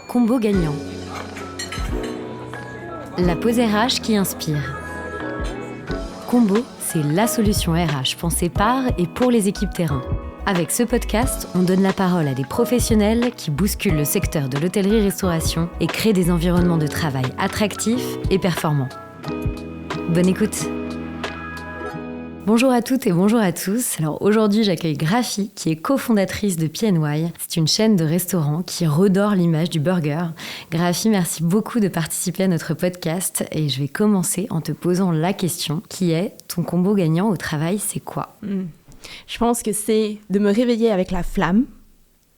combo gagnant. La pause RH qui inspire. Combo, c'est la solution RH pensée par et pour les équipes terrain. Avec ce podcast, on donne la parole à des professionnels qui bousculent le secteur de l'hôtellerie-restauration et créent des environnements de travail attractifs et performants. Bonne écoute. Bonjour à toutes et bonjour à tous. Alors aujourd'hui, j'accueille Graphie, qui est cofondatrice de PNY. C'est une chaîne de restaurants qui redore l'image du burger. Graphie, merci beaucoup de participer à notre podcast et je vais commencer en te posant la question qui est ton combo gagnant au travail, c'est quoi ? Je pense que c'est de me réveiller avec la flamme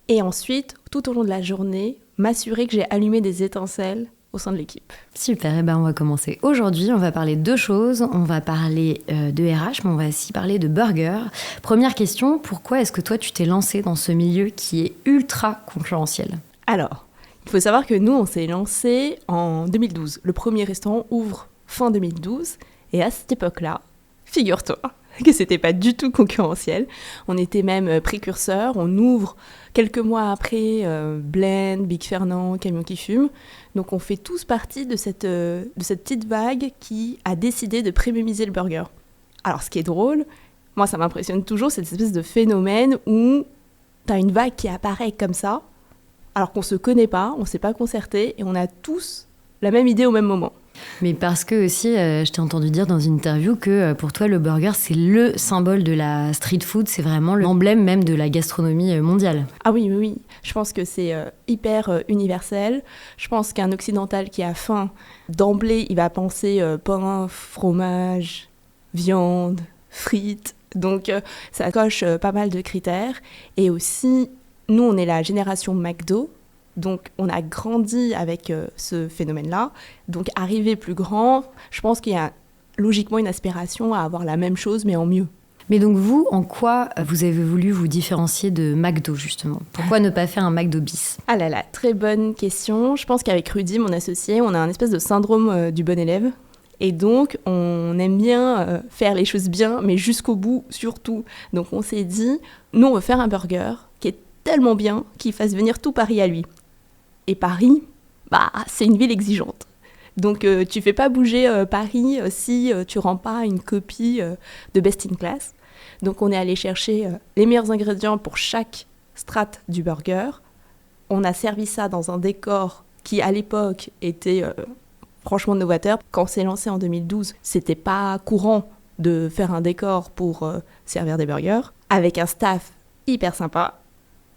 et ensuite, tout au long de la journée, m'assurer que j'ai allumé des étincelles au sein de l'équipe. Super, et on va commencer. Aujourd'hui, on va parler de deux choses. On va parler de RH, mais on va aussi parler de burger. Première question, pourquoi est-ce que toi, tu t'es lancé dans ce milieu qui est ultra concurrentiel ? Alors, il faut savoir que nous, on s'est lancé en 2012. Le premier restaurant ouvre fin 2012. Et à cette époque-là, figure-toi que c'était pas du tout concurrentiel. On était même précurseurs. On ouvre quelques mois après Blend, Big Fernand, Camion qui fume. Donc on fait tous partie de cette petite vague qui a décidé de premiumiser le burger. Alors ce qui est drôle, moi ça m'impressionne toujours, cette espèce de phénomène où t'as une vague qui apparaît comme ça, alors qu'on se connaît pas, on s'est pas concerté et on a tous la même idée au même moment. Mais parce que aussi, je t'ai entendu dire dans une interview que pour toi, le burger, c'est le symbole de la street food, c'est vraiment l'emblème même de la gastronomie mondiale. Ah oui. Je pense que c'est hyper universel. Je pense qu'un occidental qui a faim, d'emblée, il va penser pain, fromage, viande, frites. Donc, ça coche pas mal de critères. Et aussi, nous, on est la génération McDo. Donc, on a grandi avec ce phénomène-là. Donc, arrivé plus grand, je pense qu'il y a logiquement une aspiration à avoir la même chose, mais en mieux. Mais donc, vous, en quoi vous avez voulu vous différencier de McDo, justement ? Pourquoi ne pas faire un McDo bis ? Ah là là, très bonne question. Je pense qu'avec Rudy, mon associé, on a un espèce de syndrome du bon élève. Et donc, on aime bien faire les choses bien, mais jusqu'au bout, surtout. Donc, on s'est dit, nous, on veut faire un burger qui est tellement bien qu'il fasse venir tout Paris à lui. Et Paris, c'est une ville exigeante. Donc, tu fais pas bouger Paris si tu rends pas une copie de Best in Class. Donc, on est allé chercher les meilleurs ingrédients pour chaque strate du burger. On a servi ça dans un décor qui, à l'époque, était franchement novateur. Quand on s'est lancé en 2012, c'était pas courant de faire un décor pour servir des burgers. Avec un staff hyper sympa,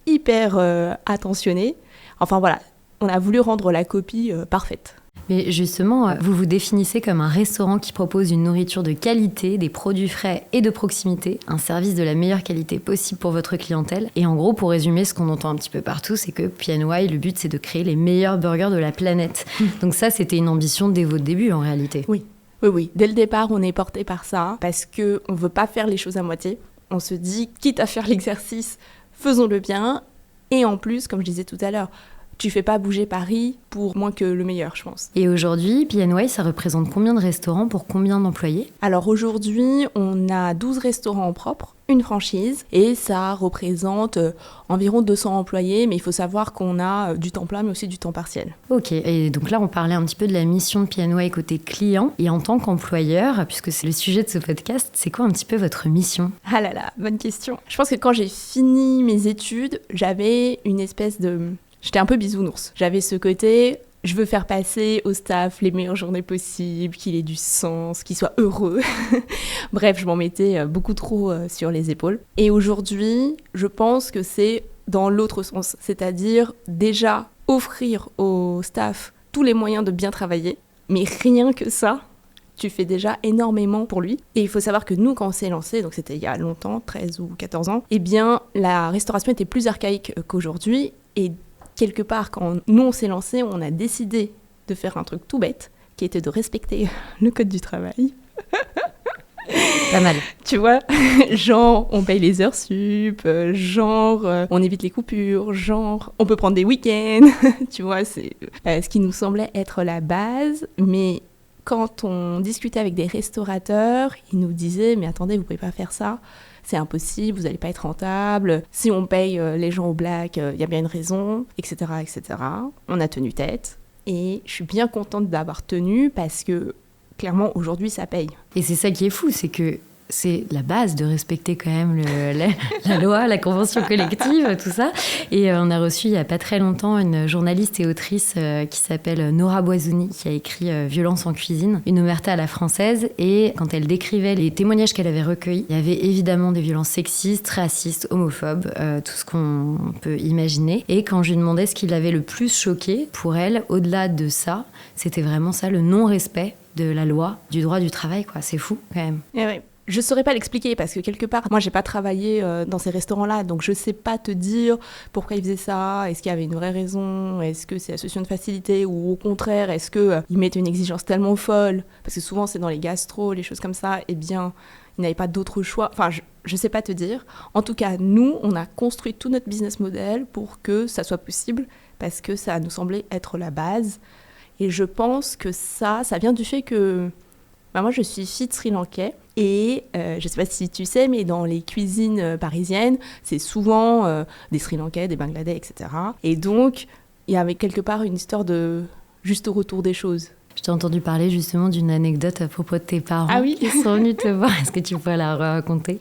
hyper attentionné. Enfin, voilà. On a voulu rendre la copie parfaite. Mais justement, vous vous définissez comme un restaurant qui propose une nourriture de qualité, des produits frais et de proximité, un service de la meilleure qualité possible pour votre clientèle. Et en gros, pour résumer, ce qu'on entend un petit peu partout, c'est que PNY, le but, c'est de créer les meilleurs burgers de la planète. Donc ça, c'était une ambition dès votre début, en réalité. Oui. Dès le départ, on est porté par ça, parce qu'on ne veut pas faire les choses à moitié. On se dit, quitte à faire l'exercice, faisons-le bien. Et en plus, comme je disais tout à l'heure, tu fais pas bouger Paris pour moins que le meilleur, je pense. Et aujourd'hui, PNY, ça représente combien de restaurants pour combien d'employés ? Alors aujourd'hui, on a 12 restaurants propres, une franchise, et ça représente environ 200 employés, mais il faut savoir qu'on a du temps plein, mais aussi du temps partiel. Ok, et donc là, on parlait un petit peu de la mission de PNY côté client, et en tant qu'employeur, puisque c'est le sujet de ce podcast, c'est quoi un petit peu votre mission ? Ah là là, bonne question. Je pense que quand j'ai fini mes études, j'avais une espèce de... J'étais un peu bisounours. J'avais ce côté, je veux faire passer au staff les meilleures journées possibles, qu'il ait du sens, qu'il soit heureux. Bref, je m'en mettais beaucoup trop sur les épaules. Et aujourd'hui, je pense que c'est dans l'autre sens. C'est-à-dire déjà offrir au staff tous les moyens de bien travailler. Mais rien que ça, tu fais déjà énormément pour lui. Et il faut savoir que nous, quand on s'est lancé, donc c'était il y a longtemps, 13 ou 14 ans, eh bien, la restauration était plus archaïque qu'aujourd'hui. Et quelque part, quand nous on s'est lancé, on a décidé de faire un truc tout bête, qui était de respecter le code du travail. Pas mal. Tu vois, genre, on paye les heures sup, genre, on évite les coupures, genre, on peut prendre des week-ends. Tu vois, c'est ce qui nous semblait être la base. Mais quand on discutait avec des restaurateurs, ils nous disaient « Mais attendez, vous pouvez pas faire ça. c'est impossible, vous n'allez pas être rentable, si on paye les gens au black, il y a bien une raison, etc., etc. On a tenu tête et je suis bien contente d'avoir tenu parce que clairement aujourd'hui ça paye. Et c'est ça qui est fou, c'est que c'est la base de respecter quand même la loi, la convention collective, tout ça. Et on a reçu il n'y a pas très longtemps une journaliste et autrice qui s'appelle Nora Boisouni, qui a écrit Violence en cuisine, une omerta à la française. Et quand elle décrivait les témoignages qu'elle avait recueillis, il y avait évidemment des violences sexistes, racistes, homophobes, tout ce qu'on peut imaginer. Et quand je lui demandais ce qui l'avait le plus choqué, pour elle, au-delà de ça, c'était vraiment ça, le non-respect de la loi, du droit du travail, quoi. C'est fou quand même. Et ouais. Je saurais pas l'expliquer parce que quelque part, moi j'ai pas travaillé dans ces restaurants-là, donc je sais pas te dire pourquoi ils faisaient ça, est-ce qu'il y avait une vraie raison, est-ce que c'est la solution de facilité ou au contraire, est-ce qu'ils mettaient une exigence tellement folle, parce que souvent c'est dans les gastros, les choses comme ça, eh bien ils n'avaient pas d'autre choix, enfin je sais pas te dire. En tout cas, nous, on a construit tout notre business model pour que ça soit possible, parce que ça nous semblait être la base, et je pense que ça vient du fait que moi je suis fille de Sri Lankais. Et je ne sais pas si tu sais, mais dans les cuisines parisiennes, c'est souvent des Sri Lankais, des Bangladais, etc. Et donc, il y avait quelque part une histoire de juste retour des choses. Je t'ai entendu parler justement d'une anecdote à propos de tes parents qui sont venus te voir. Est-ce que tu pourrais la raconter ?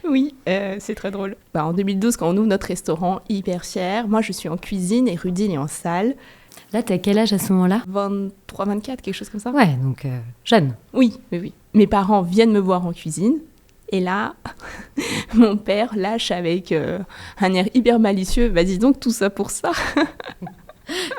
Oui, c'est très drôle. En 2012, quand on ouvre notre restaurant, hyper fier, moi je suis en cuisine et Rudy il est en salle. Là, t'as quel âge à ce moment-là ? 23, 24, quelque chose comme ça. Ouais, donc jeune. Oui. Mes parents viennent me voir en cuisine. Et là, mon père lâche avec un air hyper malicieux. Bah dis donc, tout ça pour ça.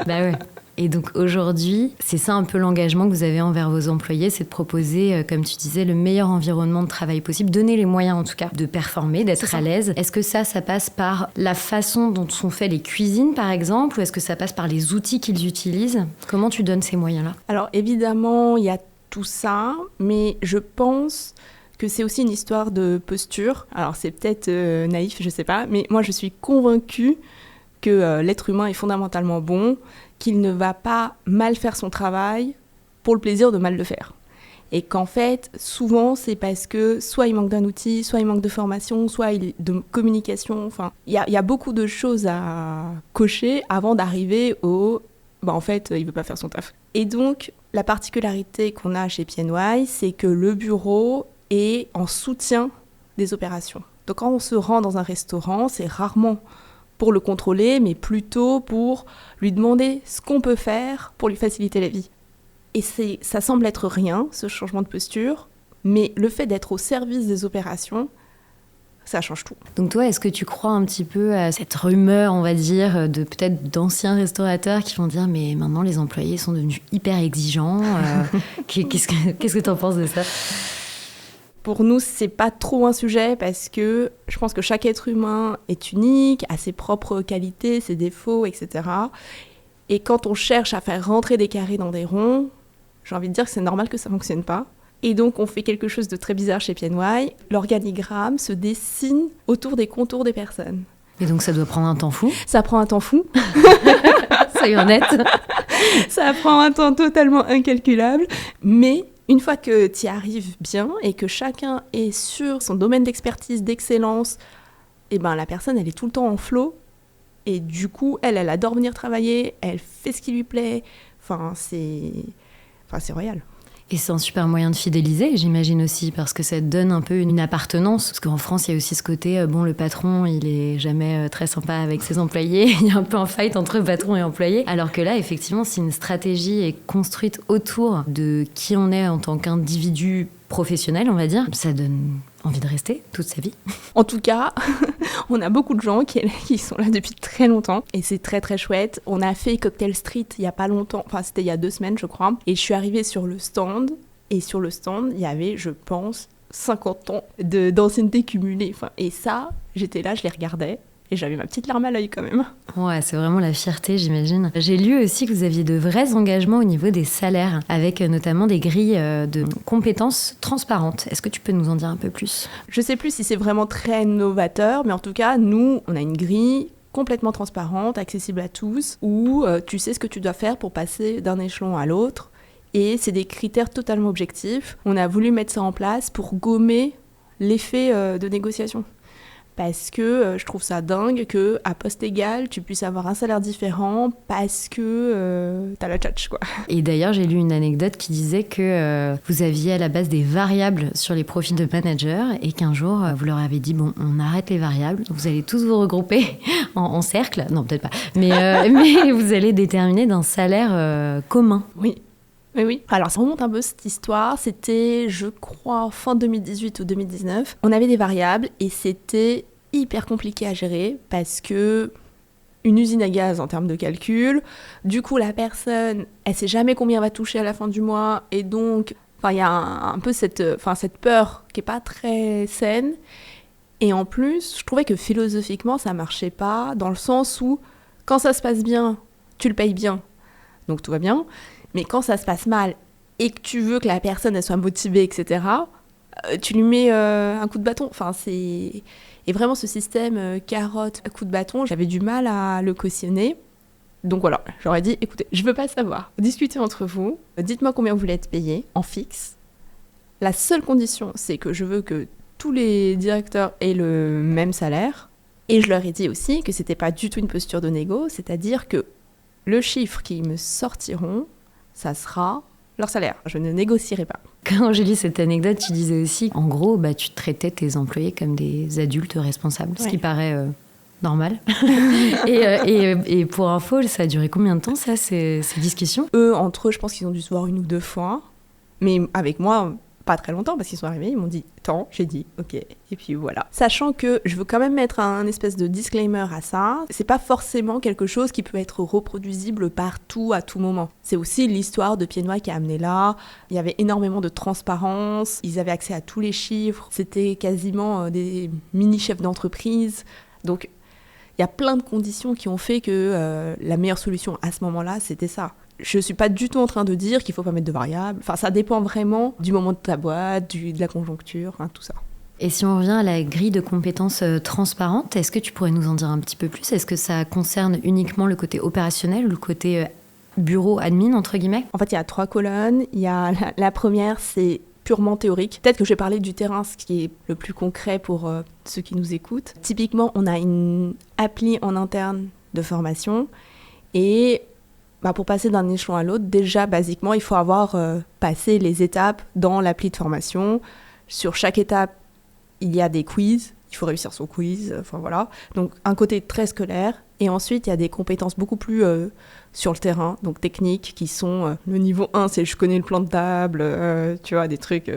Bah ouais. Et donc aujourd'hui, c'est ça un peu l'engagement que vous avez envers vos employés, c'est de proposer, comme tu disais, le meilleur environnement de travail possible, donner les moyens en tout cas de performer, d'être à l'aise. Est-ce que ça passe par la façon dont sont faites les cuisines par exemple, ou est-ce que ça passe par les outils qu'ils utilisent ? Comment tu donnes ces moyens-là ? Alors évidemment, il y a tout ça, mais je pense que c'est aussi une histoire de posture. Alors c'est peut-être naïf, je sais pas, mais moi je suis convaincue que l'être humain est fondamentalement bon, qu'il ne va pas mal faire son travail pour le plaisir de mal le faire. Et qu'en fait, souvent, c'est parce que soit il manque d'un outil, soit il manque de formation, soit de communication. Enfin, il y a beaucoup de choses à cocher avant d'arriver au... en fait, il ne veut pas faire son taf. Et donc, la particularité qu'on a chez PNY, c'est que le bureau est en soutien des opérations. Donc, quand on se rend dans un restaurant, c'est rarement pour le contrôler, mais plutôt pour lui demander ce qu'on peut faire pour lui faciliter la vie. Et ça semble être rien, ce changement de posture, mais le fait d'être au service des opérations, ça change tout. Donc toi, est-ce que tu crois un petit peu à cette rumeur, on va dire, de peut-être d'anciens restaurateurs qui vont dire « mais maintenant les employés sont devenus hyper exigeants ». Qu'est-ce que tu en penses de ça ? Pour nous, c'est pas trop un sujet parce que je pense que chaque être humain est unique, a ses propres qualités, ses défauts, etc. Et quand on cherche à faire rentrer des carrés dans des ronds, j'ai envie de dire que c'est normal que ça fonctionne pas. Et donc, on fait quelque chose de très bizarre chez PNY. L'organigramme se dessine autour des contours des personnes. Et donc, ça doit prendre un temps fou ? Ça prend un temps fou. Soyons honnêtes. Ça prend un temps totalement incalculable, mais... Une fois que tu y arrives bien et que chacun est sur son domaine d'expertise, d'excellence, la personne, elle est tout le temps en flow. Et du coup, elle adore venir travailler, elle fait ce qui lui plaît. C'est royal. Et c'est un super moyen de fidéliser, j'imagine aussi, parce que ça te donne un peu une appartenance. Parce qu'en France, il y a aussi ce côté, le patron, il est jamais très sympa avec ses employés. Il y a un peu un fight entre patron et employé. Alors que là, effectivement, si une stratégie est construite autour de qui on est en tant qu'individu professionnel, on va dire, ça donne envie de rester toute sa vie. En tout cas, on a beaucoup de gens qui sont là depuis très longtemps et c'est très très chouette. On a fait Cocktail Street il y a pas longtemps, c'était il y a 2 semaines je crois, et je suis arrivée sur le stand et sur le stand il y avait, je pense, 50 ans d'ancienneté cumulée. Et ça, j'étais là, je les regardais. Et j'avais ma petite larme à l'œil quand même. Ouais, c'est vraiment la fierté, j'imagine. J'ai lu aussi que vous aviez de vrais engagements au niveau des salaires, avec notamment des grilles de compétences transparentes. Est-ce que tu peux nous en dire un peu plus ? Je sais plus si c'est vraiment très novateur, mais en tout cas, nous, on a une grille complètement transparente, accessible à tous, où tu sais ce que tu dois faire pour passer d'un échelon à l'autre. Et c'est des critères totalement objectifs. On a voulu mettre ça en place pour gommer l'effet de négociation. Parce que je trouve ça dingue qu'à poste égal, tu puisses avoir un salaire différent parce que t'as la tchatch, quoi. Et d'ailleurs, j'ai lu une anecdote qui disait que vous aviez à la base des variables sur les profils de managers et qu'un jour, vous leur avez dit, bon, on arrête les variables, vous allez tous vous regrouper en cercle. Non, peut-être pas. Mais vous allez déterminer d'un salaire commun. Oui. Oui. Alors, ça remonte un peu cette histoire. C'était, je crois, fin 2018 ou 2019. On avait des variables et c'était hyper compliqué à gérer parce que une usine à gaz en termes de calcul. Du coup, la personne, elle sait jamais combien elle va toucher à la fin du mois et donc, il y a un peu cette peur qui est pas très saine. Et en plus, je trouvais que philosophiquement, ça marchait pas dans le sens où quand ça se passe bien, tu le payes bien, donc tout va bien. Mais quand ça se passe mal et que tu veux que la personne elle soit motivée, etc., tu lui mets un coup de bâton. Et vraiment, ce système carotte, coup de bâton, j'avais du mal à le cautionner. Donc voilà, j'aurais dit, écoutez, je veux pas savoir. Discutez entre vous, dites-moi combien vous voulez être payé en fixe. La seule condition, c'est que je veux que tous les directeurs aient le même salaire. Et je leur ai dit aussi que c'était pas du tout une posture de négo, c'est-à-dire que le chiffre qu'ils me sortiront, ça sera leur salaire. Je ne négocierai pas. Quand j'ai lu cette anecdote, tu disais aussi, en gros, tu traitais tes employés comme des adultes responsables, ce qui paraît normal. et pour info, ça a duré combien de temps, ça, ces discussions ? Eux, entre eux, je pense qu'ils ont dû se voir 1 ou 2 fois. Mais avec moi, pas très longtemps, parce qu'ils sont arrivés, ils m'ont dit « tant », j'ai dit « ok ». Et puis voilà. Sachant que je veux quand même mettre un espèce de disclaimer à ça, c'est pas forcément quelque chose qui peut être reproduisible partout, à tout moment. C'est aussi l'histoire de Pieds Noirs qui a amené là. Il y avait énormément de transparence, ils avaient accès à tous les chiffres, c'était quasiment des mini-chefs d'entreprise. Donc, il y a plein de conditions qui ont fait que la meilleure solution à ce moment-là, c'était ça. Je suis pas du tout en train de dire qu'il faut pas mettre de variables. Enfin, ça dépend vraiment du moment de ta boîte, de la conjoncture, tout ça. Et si on revient à la grille de compétences transparente, est-ce que tu pourrais nous en dire un petit peu plus ? Est-ce que ça concerne uniquement le côté opérationnel ou le côté bureau admin, entre guillemets ? En fait, il y a 3 colonnes. Il y a la première, c'est purement théorique. Peut-être que je vais parler du terrain, ce qui est le plus concret pour ceux qui nous écoutent. Typiquement, on a une appli en interne de formation et pour passer d'un échelon à l'autre, déjà, basiquement, il faut avoir passé les étapes dans l'appli de formation. Sur chaque étape, il y a des quiz. Il faut réussir son quiz. Enfin, voilà. Donc, un côté très scolaire. Et ensuite, il y a des compétences beaucoup plus sur le terrain, donc techniques, qui sont le niveau 1, c'est je connais le plan de table, tu vois, des trucs.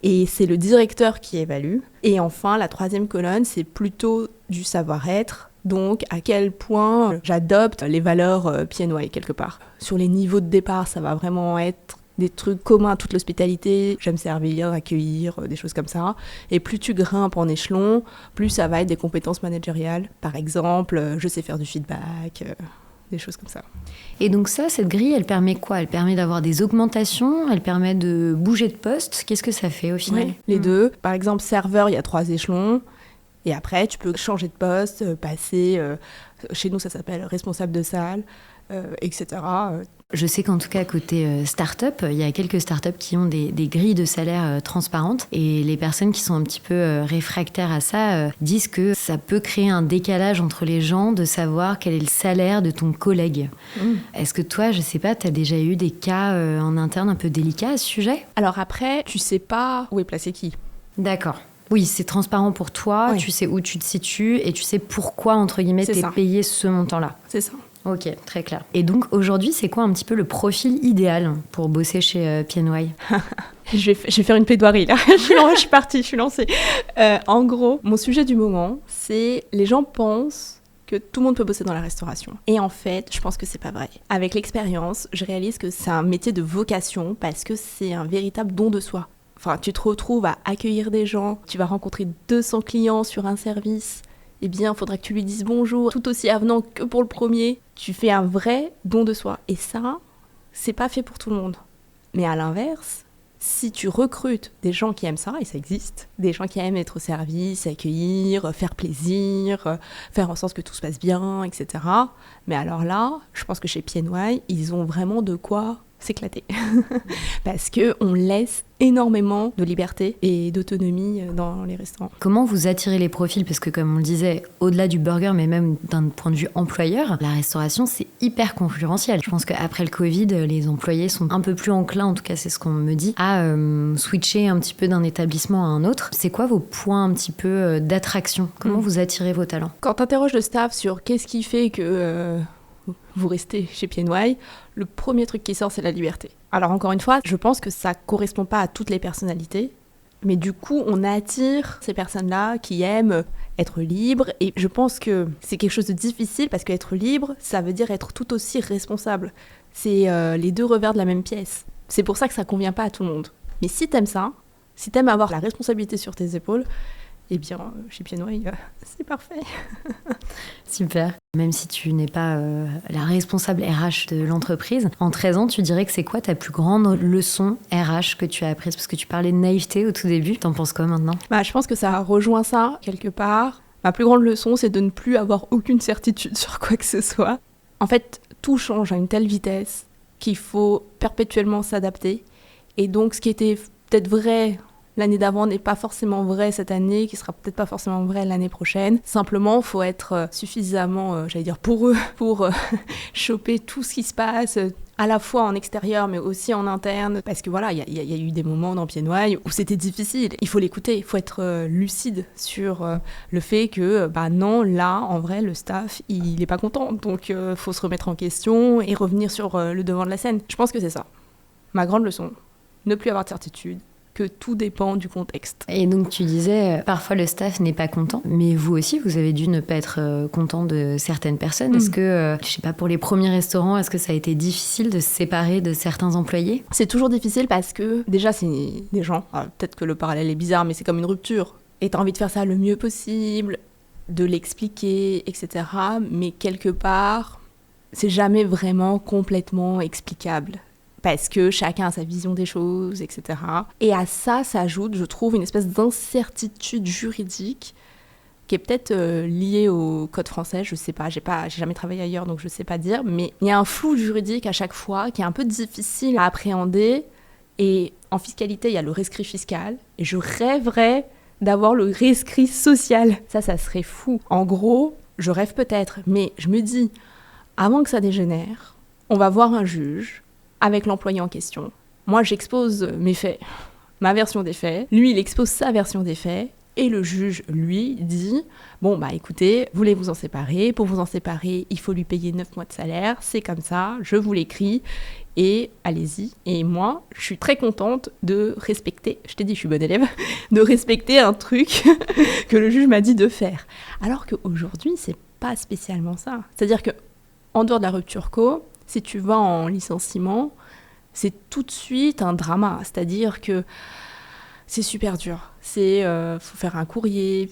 Et c'est le directeur qui évalue. Et enfin, la 3e colonne, c'est plutôt du savoir-être. Donc, à quel point j'adopte les valeurs Pieds Noirs, quelque part. Sur les niveaux de départ, ça va vraiment être des trucs communs à toute l'hospitalité. J'aime servir, accueillir, des choses comme ça. Et plus tu grimpes en échelon, plus ça va être des compétences managériales. Par exemple, je sais faire du feedback, des choses comme ça. Et donc ça, cette grille, elle permet quoi ? Elle permet d'avoir des augmentations ? Elle permet de bouger de poste ? Qu'est-ce que ça fait au final ? Les deux. Par exemple, serveur, il y a 3 échelons. Et après, tu peux changer de poste, passer, chez nous ça s'appelle responsable de salle, etc. Je sais qu'en tout cas, côté start-up, il y a quelques start-up qui ont des grilles de salaire transparentes. Et les personnes qui sont un petit peu réfractaires à ça disent que ça peut créer un décalage entre les gens de savoir quel est le salaire de ton collègue. Est-ce que toi, je sais pas, tu as déjà eu des cas en interne un peu délicats à ce sujet ? Alors après, tu sais pas où est placé qui. D'accord. Oui, c'est transparent pour toi, oui. Tu sais où tu te situes et tu sais pourquoi, entre guillemets, t'es payé ce montant-là. C'est ça. Ok, très clair. Et donc, aujourd'hui, c'est quoi un petit peu le profil idéal pour bosser chez Pieds Noirs ? Je vais faire une plaidoirie, là. Je suis partie, je suis lancée. En gros, mon sujet du moment, c'est les gens pensent que tout le monde peut bosser dans la restauration. Et en fait, je pense que c'est pas vrai. Avec l'expérience, je réalise que c'est un métier de vocation parce que c'est un véritable don de soi. Enfin, tu te retrouves à accueillir des gens, tu vas rencontrer 200 clients sur un service, eh bien, il faudra que tu lui dises bonjour, tout aussi avenant que pour le premier. Tu fais un vrai don de soi. Et ça, c'est pas fait pour tout le monde. Mais à l'inverse, si tu recrutes des gens qui aiment ça, et ça existe, des gens qui aiment être au service, accueillir, faire plaisir, faire en sorte que tout se passe bien, etc. Mais alors là, je pense que chez Pieds Noirs, ils ont vraiment de quoi s'éclater. Parce qu'on laisse énormément de liberté et d'autonomie dans les restaurants. Comment vous attirez les profils? Parce que comme on le disait, au-delà du burger, mais même d'un point de vue employeur, la restauration, c'est hyper concurrentiel. Je pense qu'après le Covid, les employés sont un peu plus enclins, en tout cas c'est ce qu'on me dit, à switcher un petit peu d'un établissement à un autre. C'est quoi vos points un petit peu d'attraction? Comment vous attirez vos talents? Quand tu interroges le staff sur qu'est-ce qui fait que vous restez chez PNY, le premier truc qui sort, c'est la liberté. Alors encore une fois, je pense que ça correspond pas à toutes les personnalités, mais du coup, on attire ces personnes-là qui aiment être libres, et je pense que c'est quelque chose de difficile, parce qu'être libre, ça veut dire être tout aussi responsable. C'est les deux revers de la même pièce. C'est pour ça que ça convient pas à tout le monde. Mais si t'aimes ça, si t'aimes avoir la responsabilité sur tes épaules, eh bien, chez PNY, c'est parfait. Super. Même si tu n'es pas la responsable RH de l'entreprise, en 13 ans, tu dirais que c'est quoi ta plus grande leçon RH que tu as apprise? Parce que tu parlais de naïveté au tout début. T'en penses quoi maintenant? Je pense que ça rejoint ça, quelque part. Ma plus grande leçon, c'est de ne plus avoir aucune certitude sur quoi que ce soit. En fait, tout change à une telle vitesse qu'il faut perpétuellement s'adapter. Et donc, ce qui était peut-être vrai l'année d'avant n'est pas forcément vrai cette année, qui sera peut-être pas forcément vrai l'année prochaine. Simplement, il faut être suffisamment, peureux pour choper tout ce qui se passe, à la fois en extérieur, mais aussi en interne. Parce que voilà, il y a eu des moments dans PNY où c'était difficile. Il faut l'écouter, il faut être lucide sur le fait que, non, là, en vrai, le staff, il n'est pas content. Donc, il faut se remettre en question et revenir sur le devant de la scène. Je pense que c'est ça. Ma grande leçon, ne plus avoir de certitude, que tout dépend du contexte. Et donc tu disais, parfois le staff n'est pas content, mais vous aussi, vous avez dû ne pas être content de certaines personnes. Est-ce que, je sais pas, pour les premiers restaurants, est-ce que ça a été difficile de se séparer de certains employés? C'est toujours difficile parce que, déjà, c'est des gens. Peut-être que le parallèle est bizarre, mais c'est comme une rupture. Et t'as envie de faire ça le mieux possible, de l'expliquer, etc. Mais quelque part, c'est jamais vraiment complètement explicable. Parce que chacun a sa vision des choses, etc. Et à ça s'ajoute, je trouve, une espèce d'incertitude juridique qui est peut-être liée au code français, je sais pas, j'ai jamais travaillé ailleurs, donc je sais pas dire, mais il y a un flou juridique à chaque fois qui est un peu difficile à appréhender. Et en fiscalité, il y a le rescrit fiscal, et je rêverais d'avoir le rescrit social. Ça serait fou. En gros, je rêve peut-être, mais je me dis, avant que ça dégénère, on va voir un juge avec l'employé en question. Moi, j'expose mes faits, ma version des faits. Lui, il expose sa version des faits. Et le juge, lui, dit « Bon, écoutez, voulez vous en séparer. Pour vous en séparer, il faut lui payer 9 mois de salaire. C'est comme ça, je vous l'écris. Et allez-y. » Et moi, je suis très contente de respecter, je t'ai dit, je suis bonne élève, de respecter un truc que le juge m'a dit de faire. Alors qu'aujourd'hui, c'est pas spécialement ça. C'est-à-dire qu'en dehors de la rupture co, si tu vas en licenciement, c'est tout de suite un drama. C'est-à-dire que c'est super dur. Faut faire un courrier,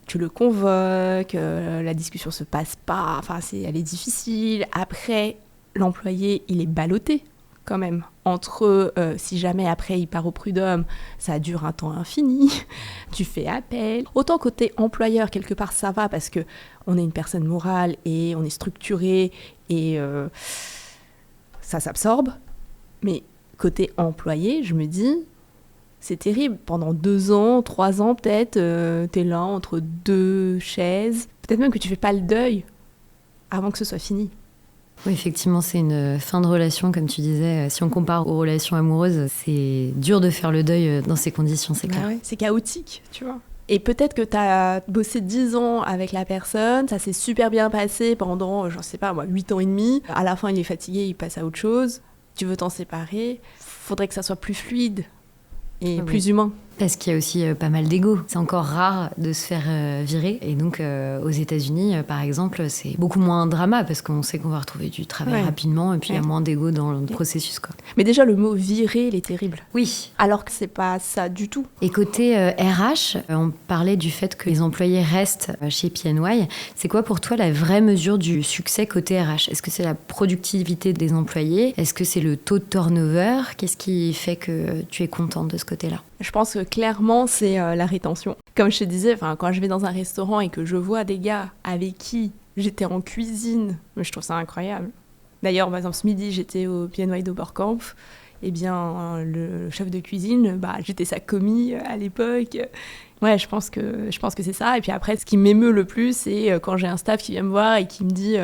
tu le convoques, la discussion se passe pas, elle est difficile. Après, l'employé, il est ballotté quand même. Entre si jamais après il part au prud'homme, ça dure un temps infini, tu fais appel. Autant côté employeur, quelque part, ça va parce que on est une personne morale et on est structuré et ça s'absorbe. Mais côté employé, je me dis, c'est terrible. Pendant 2 ans, 3 ans peut-être, t'es là entre 2 chaises. Peut-être même que tu fais pas le deuil avant que ce soit fini. Oui, effectivement, c'est une fin de relation, comme tu disais. Si on compare aux relations amoureuses, c'est dur de faire le deuil dans ces conditions, c'est clair. Ouais, c'est chaotique, tu vois. Et peut-être que tu as bossé 10 ans avec la personne, ça s'est super bien passé pendant, 8 ans et demi. À la fin, il est fatigué, il passe à autre chose. Tu veux t'en séparer, faudrait que ça soit plus fluide et plus humain. Parce qu'il y a aussi pas mal d'ego. C'est encore rare de se faire virer. Et donc, aux États-Unis, par exemple, c'est beaucoup moins un drama parce qu'on sait qu'on va retrouver du travail rapidement et puis il y a moins d'ego dans le processus, quoi. Mais déjà, le mot virer, il est terrible. Oui. Alors que c'est pas ça du tout. Et côté RH, on parlait du fait que les employés restent chez PNY. C'est quoi pour toi la vraie mesure du succès côté RH? Est-ce que c'est la productivité des employés? Est-ce que c'est le taux de turnover? Qu'est-ce qui fait que tu es contente de ce côté-là? Je pense que clairement, c'est la rétention. Comme je te disais, quand je vais dans un restaurant et que je vois des gars avec qui j'étais en cuisine, je trouve ça incroyable. D'ailleurs, par exemple, ce midi, j'étais au PNY d'Oberkampf. Eh bien, le chef de cuisine, j'étais sa commis à l'époque. Ouais, je pense que c'est ça. Et puis après, ce qui m'émeut le plus, c'est quand j'ai un staff qui vient me voir et qui me dit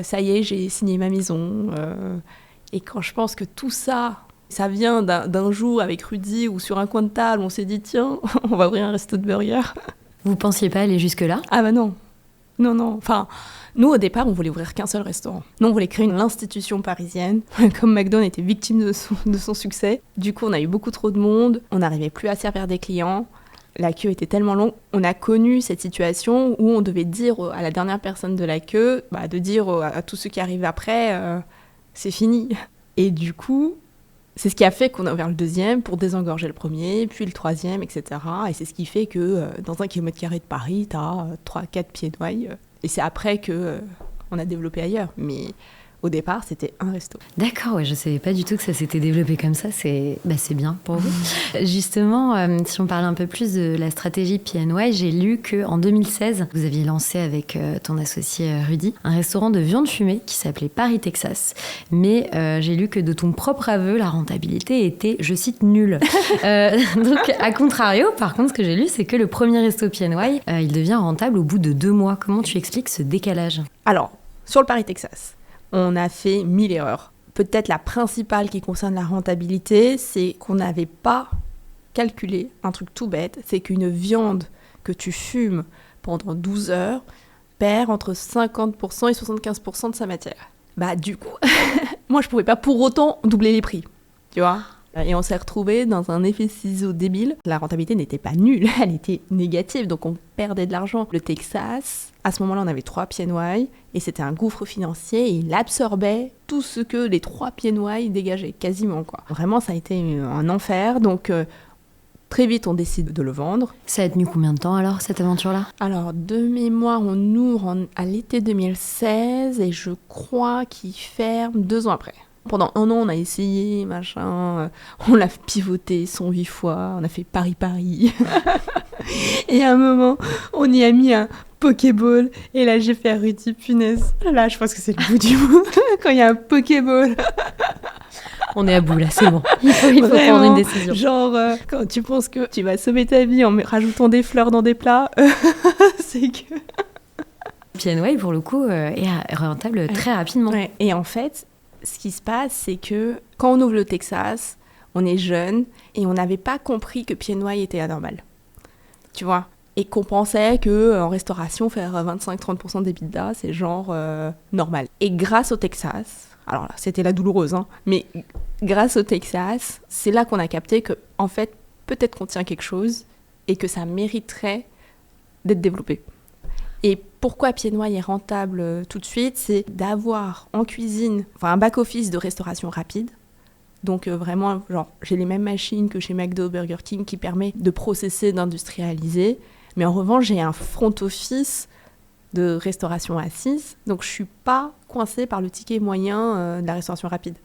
ça y est, j'ai signé ma maison. Et quand je pense que tout ça, ça vient d'un jour avec Rudy où sur un coin de table, on s'est dit tiens, on va ouvrir un resto de burgers. Vous pensiez pas aller jusque-là ? Ah bah non. Non. Enfin, nous, au départ, on voulait ouvrir qu'un seul restaurant. Nous, on voulait créer une institution parisienne. Comme McDo était victime de son succès. Du coup, on a eu beaucoup trop de monde. On n'arrivait plus à servir des clients. La queue était tellement longue. On a connu cette situation où on devait dire à la dernière personne de la queue, de dire à tous ceux qui arrivent après, c'est fini. Et du coup, c'est ce qui a fait qu'on a ouvert le deuxième pour désengorger le premier, puis le troisième, etc. Et c'est ce qui fait que dans 1 km² de Paris, t'as 3-4 PNY. Et c'est après qu'on a développé ailleurs. Mais au départ, c'était un resto. D'accord, ouais, je ne savais pas du tout que ça s'était développé comme ça. C'est bien pour vous. Justement, si on parle un peu plus de la stratégie PNY, j'ai lu qu'en 2016, vous aviez lancé avec ton associé Rudy un restaurant de viande fumée qui s'appelait Paris Texas. Mais j'ai lu que de ton propre aveu, la rentabilité était, je cite, nulle. Donc, à contrario, par contre, ce que j'ai lu, c'est que le premier resto PNY, il devient rentable au bout de 2 mois. Comment tu expliques ce décalage ? Alors, sur le Paris Texas, on a fait 1000 erreurs. Peut-être la principale qui concerne la rentabilité, c'est qu'on n'avait pas calculé un truc tout bête, c'est qu'une viande que tu fumes pendant 12 heures perd entre 50% et 75% de sa matière. Du coup, moi je pouvais pas pour autant doubler les prix, tu vois. Et on s'est retrouvés dans un effet ciseau débile. La rentabilité n'était pas nulle, elle était négative, donc on perdait de l'argent. Le Texas, à ce moment-là, on avait 3 PNY, et c'était un gouffre financier, et il absorbait tout ce que les 3 PNY dégageaient, quasiment, quoi. Vraiment, ça a été un enfer, donc très vite, on décide de le vendre. Ça a tenu combien de temps, alors, cette aventure-là ? Alors, de mémoire, on ouvre à l'été 2016, et je crois qu'il ferme 2 ans après. Pendant 1 an, on a essayé, machin, on l'a pivoté 108 fois, on a fait Paris-Paris. Et à un moment, on y a mis un Pokéball, et là, j'ai fait à Rudy, punaise. Là, je pense que c'est le bout du bout, quand il y a un Pokéball. On est à bout, là, c'est bon. Il faut prendre une décision. Genre, quand tu penses que tu vas sauver ta vie en rajoutant des fleurs dans des plats, c'est que... PNY, pour le coup, est rentable très rapidement. Ouais. Et en fait... Ce qui se passe, c'est que quand on ouvre le Texas, on est jeune et on n'avait pas compris que PNY était anormal. Tu vois ? Et qu'on pensait qu'en restauration, faire 25-30% d'EBITDA, c'est genre normal. Et grâce au Texas, alors là, c'était la douloureuse, hein, mais grâce au Texas, c'est là qu'on a capté que, en fait, peut-être qu'on tient quelque chose et que ça mériterait d'être développé. Et pourquoi PNY est rentable tout de suite, c'est d'avoir en cuisine un back-office de restauration rapide. Donc vraiment, genre, j'ai les mêmes machines que chez McDo, Burger King qui permet de processer, d'industrialiser. Mais en revanche, j'ai un front-office de restauration assise. Donc je ne suis pas coincée par le ticket moyen de la restauration rapide.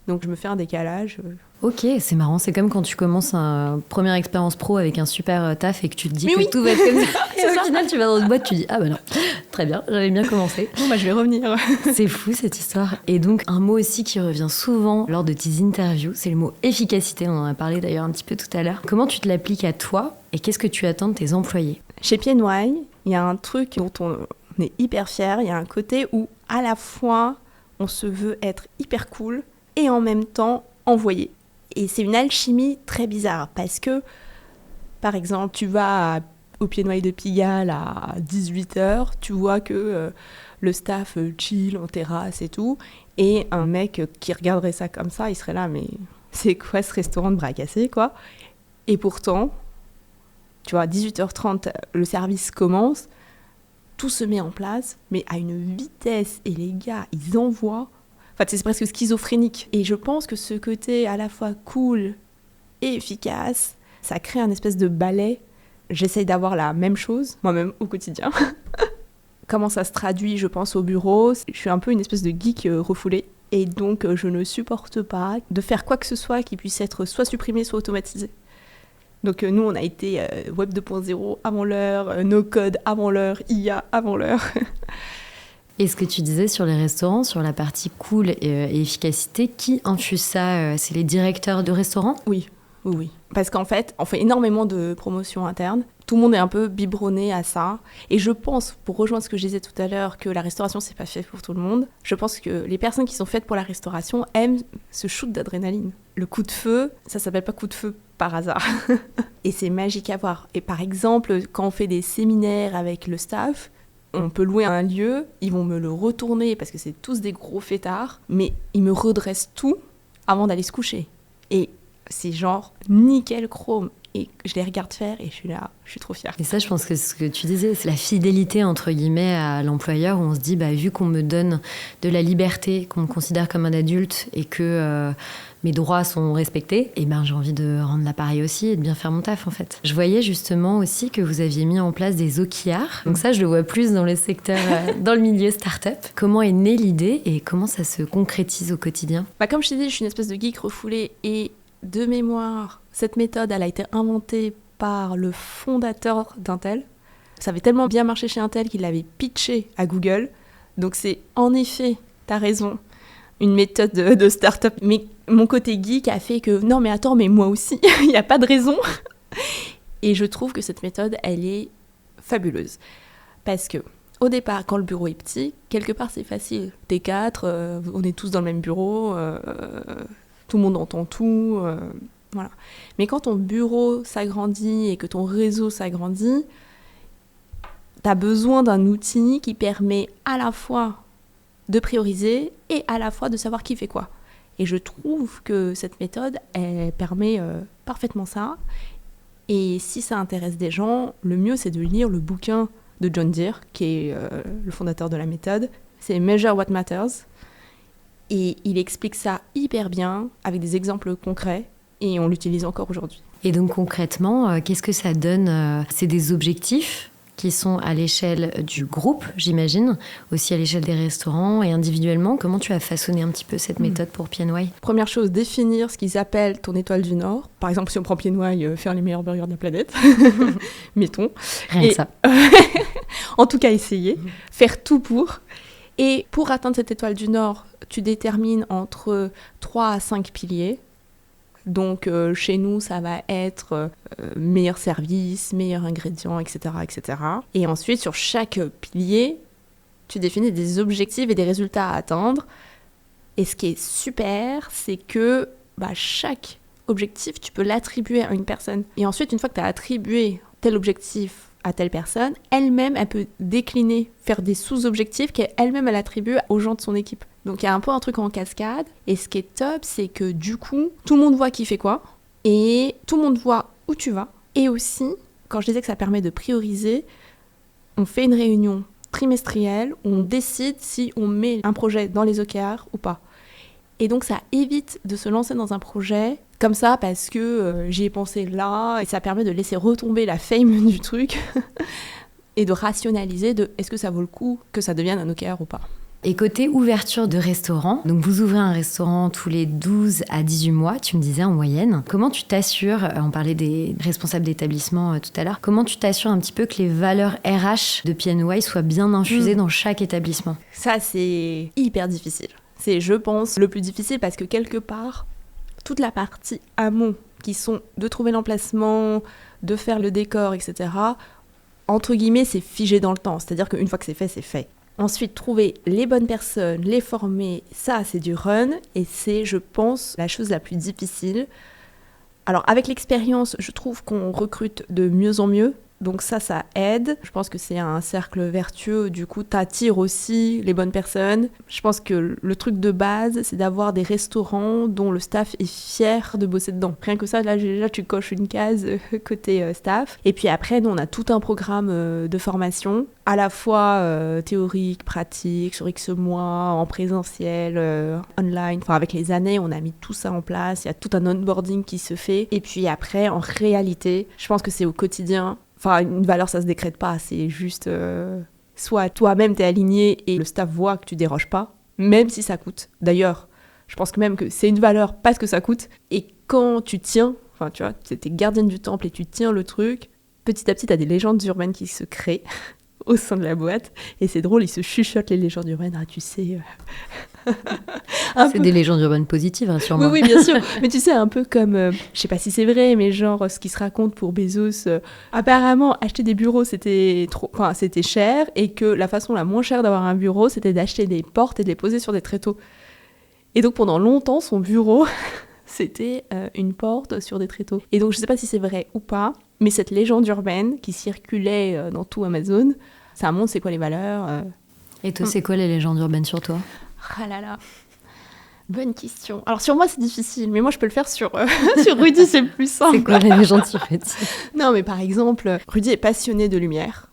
Donc je me fais un décalage. Ok, c'est marrant. C'est comme quand tu commences une première expérience pro avec un super taf et que tu te dis mais que oui. tout va être comme ça. Et au final, tu vas dans une boîte, tu dis ah bah non, très bien, j'avais bien commencé. Bon je vais revenir. C'est fou cette histoire. Et donc un mot aussi qui revient souvent lors de tes interviews, c'est le mot efficacité. On en a parlé d'ailleurs un petit peu tout à l'heure. Comment tu te l'appliques à toi et qu'est-ce que tu attends de tes employés ? Chez PNY, il y a un truc dont on est hyper fiers. Il y a un côté où à la fois on se veut être hyper cool et en même temps envoyé. Et c'est une alchimie très bizarre parce que, par exemple, tu vas au PNY de Pigalle à 18h, tu vois que le staff chill en terrasse et tout, et un mec qui regarderait ça comme ça, il serait là, mais c'est quoi ce restaurant de bras cassés, quoi ? Et pourtant, tu vois, à 18h30, le service commence, tout se met en place, mais à une vitesse, et les gars, ils envoient... Enfin, c'est presque schizophrénique. Et je pense que ce côté à la fois cool et efficace, ça crée un espèce de balai. J'essaye d'avoir la même chose, moi-même, au quotidien. Comment ça se traduit, je pense, au bureau ? Je suis un peu une espèce de geek refoulée. Et donc, je ne supporte pas de faire quoi que ce soit qui puisse être soit supprimé, soit automatisé. Donc, nous, on a été Web 2.0 avant l'heure, no-code avant l'heure, IA avant l'heure. Et ce que tu disais sur les restaurants, sur la partie cool et efficacité, qui infuse ça? C'est les directeurs de restaurants? Oui. Parce qu'en fait, on fait énormément de promotions internes. Tout le monde est un peu biberonné à ça. Et je pense, pour rejoindre ce que je disais tout à l'heure, que la restauration, c'est pas fait pour tout le monde. Je pense que les personnes qui sont faites pour la restauration aiment ce shoot d'adrénaline. Le coup de feu, ça s'appelle pas coup de feu par hasard. Et c'est magique à voir. Et par exemple, quand on fait des séminaires avec le staff, on peut louer un lieu, ils vont me le retourner parce que c'est tous des gros fêtards, mais ils me redressent tout avant d'aller se coucher. Et c'est genre nickel chrome. Et je les regarde faire et je suis là, je suis trop fière. Et ça, je pense que ce que tu disais, c'est la fidélité, entre guillemets, à l'employeur, où on se dit, vu qu'on me donne de la liberté, qu'on me considère comme un adulte et que mes droits sont respectés, et j'ai envie de rendre l'appareil aussi et de bien faire mon taf, en fait. Je voyais justement aussi que vous aviez mis en place des OKR. Donc ça, je le vois plus dans le secteur, dans le milieu start-up. Comment est née l'idée et comment ça se concrétise au quotidien? Comme je t'ai dit, je suis une espèce de geek refoulée et de mémoire, cette méthode, elle a été inventée par le fondateur d'Intel. Ça avait tellement bien marché chez Intel qu'il l'avait pitché à Google. Donc c'est en effet, t'as raison, une méthode de start-up. Mais mon côté geek a fait que, non mais attends, mais moi aussi, il n'y a pas de raison. Et je trouve que cette méthode, elle est fabuleuse. Parce que, au départ, quand le bureau est petit, quelque part c'est facile. T'es 4, on est tous dans le même bureau, tout le monde entend tout, voilà. Mais quand ton bureau s'agrandit et que ton réseau s'agrandit, t'as besoin d'un outil qui permet à la fois de prioriser et à la fois de savoir qui fait quoi. Et je trouve que cette méthode, elle permet parfaitement ça. Et si ça intéresse des gens, le mieux c'est de lire le bouquin de John Deere, qui est le fondateur de la méthode. C'est Measure What Matters. Et il explique ça hyper bien, avec des exemples concrets, et on l'utilise encore aujourd'hui. Et donc concrètement, qu'est-ce que ça donne? C'est des objectifs qui sont à l'échelle du groupe, j'imagine, aussi à l'échelle des restaurants et individuellement. Comment tu as façonné un petit peu cette méthode pour PNY? Première chose, définir ce qu'ils appellent ton étoile du Nord. Par exemple, si on prend PNY, faire les meilleurs burgers de la planète, mettons. Rien que ça. En tout cas, essayer, faire tout pour. Et pour atteindre cette étoile du Nord, tu détermines entre 3 à 5 piliers. Donc, chez nous, ça va être meilleur service, meilleur ingrédient, etc., etc. Et ensuite, sur chaque pilier, tu définis des objectifs et des résultats à atteindre. Et ce qui est super, c'est que chaque objectif, tu peux l'attribuer à une personne. Et ensuite, une fois que tu as attribué tel objectif à telle personne, elle-même, elle peut décliner, faire des sous-objectifs qu'elle-même, elle attribue aux gens de son équipe. Donc il y a un peu un truc en cascade, et ce qui est top, c'est que du coup, tout le monde voit qui fait quoi, et tout le monde voit où tu vas, et aussi, quand je disais que ça permet de prioriser, on fait une réunion trimestrielle où on décide si on met un projet dans les OKR ou pas. Et donc ça évite de se lancer dans un projet comme ça parce que j'y ai pensé là, et ça permet de laisser retomber la fame du truc et de rationaliser de est-ce que ça vaut le coup que ça devienne un OKR ou pas. Et côté ouverture de restaurant, donc vous ouvrez un restaurant tous les 12 à 18 mois, tu me disais en moyenne. Comment tu t'assures, on parlait des responsables d'établissement tout à l'heure, comment tu t'assures un petit peu que les valeurs RH de PNY soient bien infusées dans chaque établissement? Ça, c'est hyper difficile. C'est, je pense, le plus difficile parce que quelque part, toute la partie amont, qui sont de trouver l'emplacement, de faire le décor, etc., entre guillemets, c'est figé dans le temps. C'est-à-dire qu'une fois que c'est fait, c'est fait. Ensuite, trouver les bonnes personnes, les former, ça, c'est du run. Et c'est, je pense, la chose la plus difficile. Alors, avec l'expérience, je trouve qu'on recrute de mieux en mieux. Donc ça aide. Je pense que c'est un cercle vertueux. Du coup, t'attires aussi les bonnes personnes. Je pense que le truc de base, c'est d'avoir des restaurants dont le staff est fier de bosser dedans. Rien que ça, là, déjà, tu coches une case côté staff. Et puis après, nous, on a tout un programme de formation, à la fois théorique, pratique, sur X mois, en présentiel, online. Enfin, avec les années, on a mis tout ça en place. Il y a tout un onboarding qui se fait. Et puis après, en réalité, je pense que c'est au quotidien. Enfin, une valeur, ça se décrète pas, c'est juste... soit toi-même, t'es aligné et le staff voit que tu déroges pas, même si ça coûte. D'ailleurs, je pense que même que c'est une valeur parce que ça coûte. Et quand tu tiens, enfin, tu vois, t'es gardienne du temple et tu tiens le truc, petit à petit, t'as des légendes urbaines qui se créent. au sein de la boîte. Et c'est drôle, ils se chuchotent les légendes urbaines. Ah, tu sais... C'est des légendes urbaines positives, sûrement. Oui, bien sûr. Mais tu sais, un peu comme, je sais pas si c'est vrai, mais genre ce qui se raconte pour Bezos, apparemment acheter des bureaux c'était cher, et que la façon la moins chère d'avoir un bureau, c'était d'acheter des portes et de les poser sur des tréteaux. Et donc pendant longtemps, son bureau, c'était une porte sur des tréteaux. Et donc je sais pas si c'est vrai ou pas, mais cette légende urbaine qui circulait dans tout Amazon, ça montre c'est quoi les valeurs. Et toi, c'est quoi les légendes urbaines sur toi ? Ah là là, bonne question. Alors sur moi c'est difficile, mais moi je peux le faire sur Rudy, c'est plus simple. C'est quoi les légendes sur Rudy ? Non mais par exemple, Rudy est passionné de lumière.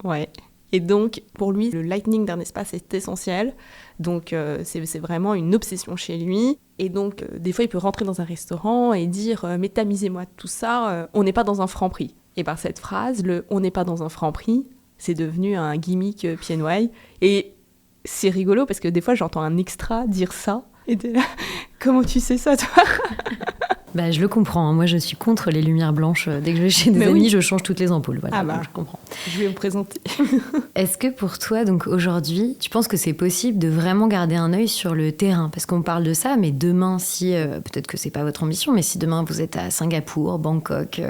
Ouais. Et donc pour lui, le lighting d'un espace est essentiel. Donc c'est vraiment une obsession chez lui. Et donc des fois il peut rentrer dans un restaurant et dire « mais tamisez-moi tout ça, on n'est pas dans un Franprix ». Et par cette phrase, le « on n'est pas dans un Franprix », c'est devenu un gimmick PNY. Et c'est rigolo parce que des fois j'entends un extra dire ça et t'es là, comment tu sais ça toi ? Bah, je le comprends, moi je suis contre les lumières blanches. Dès que je vais chez des amis, je change toutes les ampoules. Voilà, je comprends. Je vais vous présenter. Est-ce que pour toi, donc aujourd'hui, tu penses que c'est possible de vraiment garder un œil sur le terrain ? Parce qu'on parle de ça, mais demain, si peut-être que c'est pas votre ambition, mais si demain vous êtes à Singapour, Bangkok,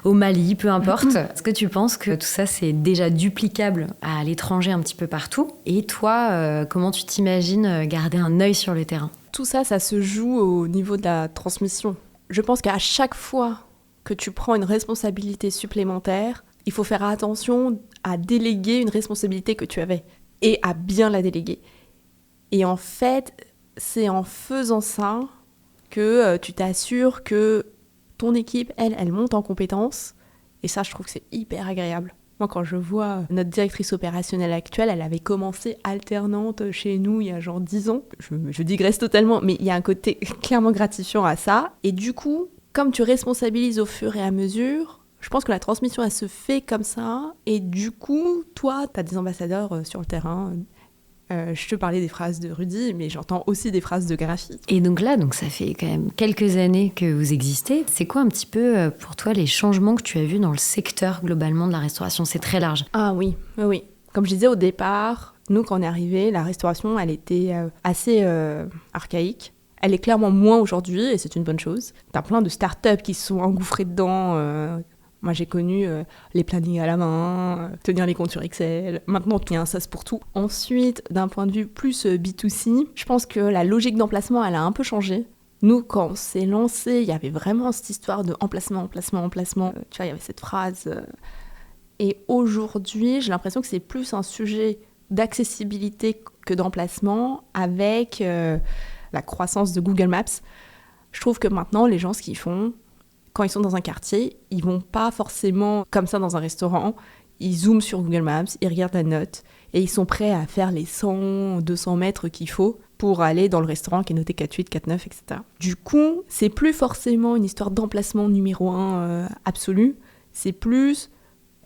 au Mali, peu importe, est-ce que tu penses que tout ça c'est déjà duplicable à l'étranger un petit peu partout ? Et toi, comment tu t'imagines garder un œil sur le terrain ? Tout ça, ça se joue au niveau de la transmission. Je pense qu'à chaque fois que tu prends une responsabilité supplémentaire, il faut faire attention à déléguer une responsabilité que tu avais et à bien la déléguer. Et en fait, c'est en faisant ça que tu t'assures que ton équipe, elle monte en compétences. Et ça, je trouve que c'est hyper agréable. Moi, quand je vois notre directrice opérationnelle actuelle, elle avait commencé alternante chez nous il y a genre 10 ans. Je digresse totalement, mais il y a un côté clairement gratifiant à ça. Et du coup, comme tu responsabilises au fur et à mesure, je pense que la transmission, elle se fait comme ça. Et du coup, toi, tu as des ambassadeurs sur le terrain. Je te parlais des phrases de Rudy, mais j'entends aussi des phrases de Graphi. Et donc là, ça fait quand même quelques années que vous existez. C'est quoi un petit peu pour toi les changements que tu as vus dans le secteur globalement de la restauration ? C'est très large. Ah oui. Comme je disais au départ, nous quand on est arrivé, la restauration, elle était assez archaïque. Elle est clairement moins aujourd'hui et c'est une bonne chose. T'as plein de startups qui se sont engouffrées dedans. Moi, j'ai connu les plannings à la main, tenir les comptes sur Excel. Maintenant, il y a un SaaS pour tout. Ensuite, d'un point de vue plus B2C, je pense que la logique d'emplacement, elle a un peu changé. Nous, quand on s'est lancé, il y avait vraiment cette histoire de emplacement. Tu vois, il y avait cette phrase. Et aujourd'hui, j'ai l'impression que c'est plus un sujet d'accessibilité que d'emplacement avec la croissance de Google Maps. Je trouve que maintenant, les gens, ce qu'ils font, quand ils sont dans un quartier, ils vont pas forcément comme ça dans un restaurant. Ils zooment sur Google Maps, ils regardent la note et ils sont prêts à faire les 100, 200 mètres qu'il faut pour aller dans le restaurant qui est noté 4,8, 4,9, etc. Du coup, c'est plus forcément une histoire d'emplacement numéro 1 absolu, c'est plus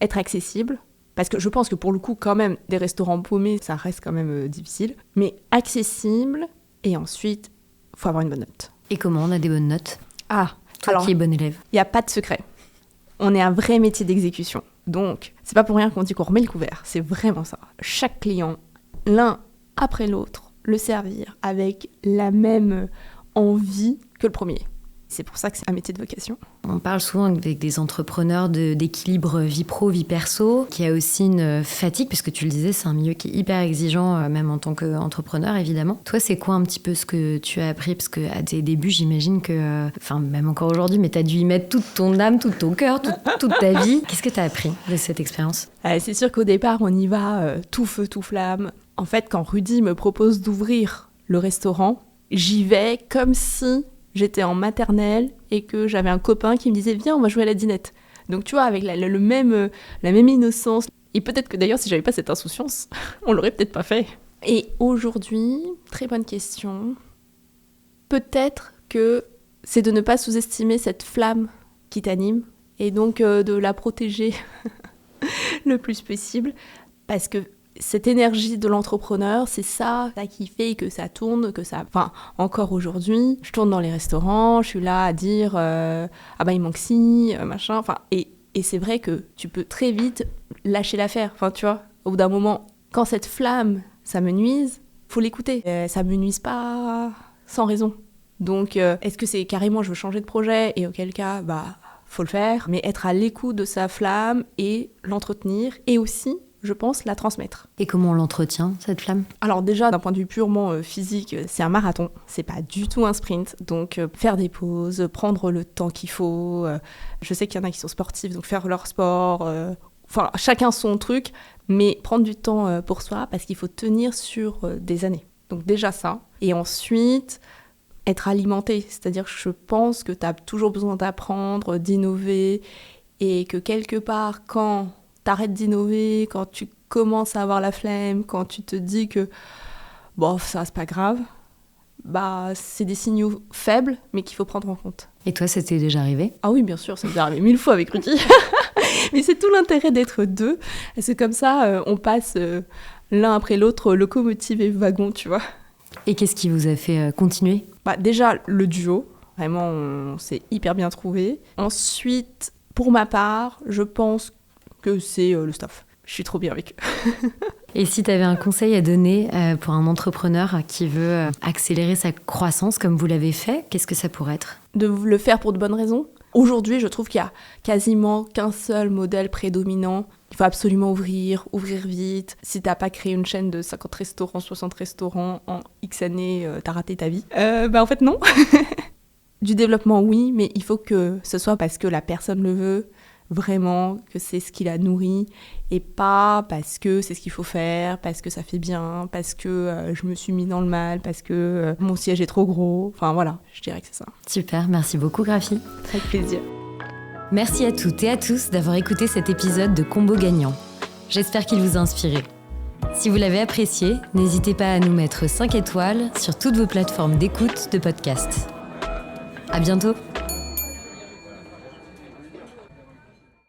être accessible. Parce que je pense que pour le coup, quand même, des restaurants paumés, ça reste quand même difficile. Mais accessible, et ensuite, il faut avoir une bonne note. Et comment on a des bonnes notes ? Toi qui es bon élève. Il n'y a pas de secret. On est un vrai métier d'exécution. Donc, c'est pas pour rien qu'on dit qu'on remet le couvert. C'est vraiment ça. Chaque client, l'un après l'autre, le servir avec la même envie que le premier. C'est pour ça que c'est un métier de vocation. On parle souvent avec des entrepreneurs d'équilibre vie pro, vie perso, qui a aussi une fatigue, puisque tu le disais, c'est un milieu qui est hyper exigeant, même en tant qu'entrepreneur, évidemment. Toi, c'est quoi un petit peu ce que tu as appris ? Parce qu'à tes débuts, j'imagine que, même encore aujourd'hui, mais tu as dû y mettre toute ton âme, tout ton cœur, toute ta vie. Qu'est-ce que tu as appris de cette expérience ? C'est sûr qu'au départ, on y va tout feu, tout flamme. En fait, quand Rudy me propose d'ouvrir le restaurant, j'y vais comme si j'étais en maternelle et que j'avais un copain qui me disait « Viens, on va jouer à la dinette ». Donc tu vois, avec la même innocence. Et peut-être que d'ailleurs, si j'avais pas cette insouciance, on l'aurait peut-être pas fait. Et aujourd'hui, très bonne question, peut-être que c'est de ne pas sous-estimer cette flamme qui t'anime et donc de la protéger le plus possible. Parce que cette énergie de l'entrepreneur, c'est ça qui fait que ça tourne, encore aujourd'hui, je tourne dans les restaurants, je suis là à dire il manque ci, machin, et Et c'est vrai que tu peux très vite lâcher l'affaire. Enfin, tu vois, au bout d'un moment, quand cette flamme, ça me nuise, faut l'écouter. Ça me nuise pas sans raison. Donc, est-ce que c'est carrément je veux changer de projet et auquel cas, faut le faire, mais être à l'écoute de sa flamme et l'entretenir et aussi, je pense, la transmettre. Et comment on l'entretient, cette flamme ? Alors déjà, d'un point de vue purement physique, c'est un marathon, c'est pas du tout un sprint, donc faire des pauses, prendre le temps qu'il faut. Je sais qu'il y en a qui sont sportifs, donc faire leur sport, chacun son truc, mais prendre du temps pour soi, parce qu'il faut tenir sur des années. Donc déjà ça, et ensuite être alimenté, c'est-à-dire que je pense que tu as toujours besoin d'apprendre, d'innover, et que quelque part, quand t'arrêtes d'innover, quand tu commences à avoir la flemme, quand tu te dis que ça c'est pas grave, c'est des signaux faibles, mais qu'il faut prendre en compte. Et toi, ça t'est déjà arrivé ? Ah oui, bien sûr, ça m'est arrivé 1000 fois avec Rudy. Mais c'est tout l'intérêt d'être deux. C'est comme ça, on passe l'un après l'autre, locomotive et wagon, tu vois. Et qu'est-ce qui vous a fait continuer ? Déjà, le duo. Vraiment, on s'est hyper bien trouvé. Ensuite, pour ma part, je pense que c'est le staff. Je suis trop bien avec eux. Et si tu avais un conseil à donner pour un entrepreneur qui veut accélérer sa croissance comme vous l'avez fait, qu'est-ce que ça pourrait être ? De le faire pour de bonnes raisons. Aujourd'hui, je trouve qu'il y a quasiment qu'un seul modèle prédominant. Il faut absolument ouvrir vite. Si t'as pas créé une chaîne de 50 restaurants, 60 restaurants en X années, t'as raté ta vie. En fait, non. Du développement, oui, mais il faut que ce soit parce que la personne le veut, vraiment, que c'est ce qui la nourrit, et pas parce que c'est ce qu'il faut faire, parce que ça fait bien, parce que je me suis mis dans le mal, parce que mon siège est trop gros. Enfin voilà, je dirais que c'est ça. Super, merci beaucoup Graphie. Avec plaisir. Merci à toutes et à tous d'avoir écouté cet épisode de Combo Gagnant. J'espère qu'il vous a inspiré. Si vous l'avez apprécié, n'hésitez pas à nous mettre 5 étoiles sur toutes vos plateformes d'écoute de podcast. À bientôt!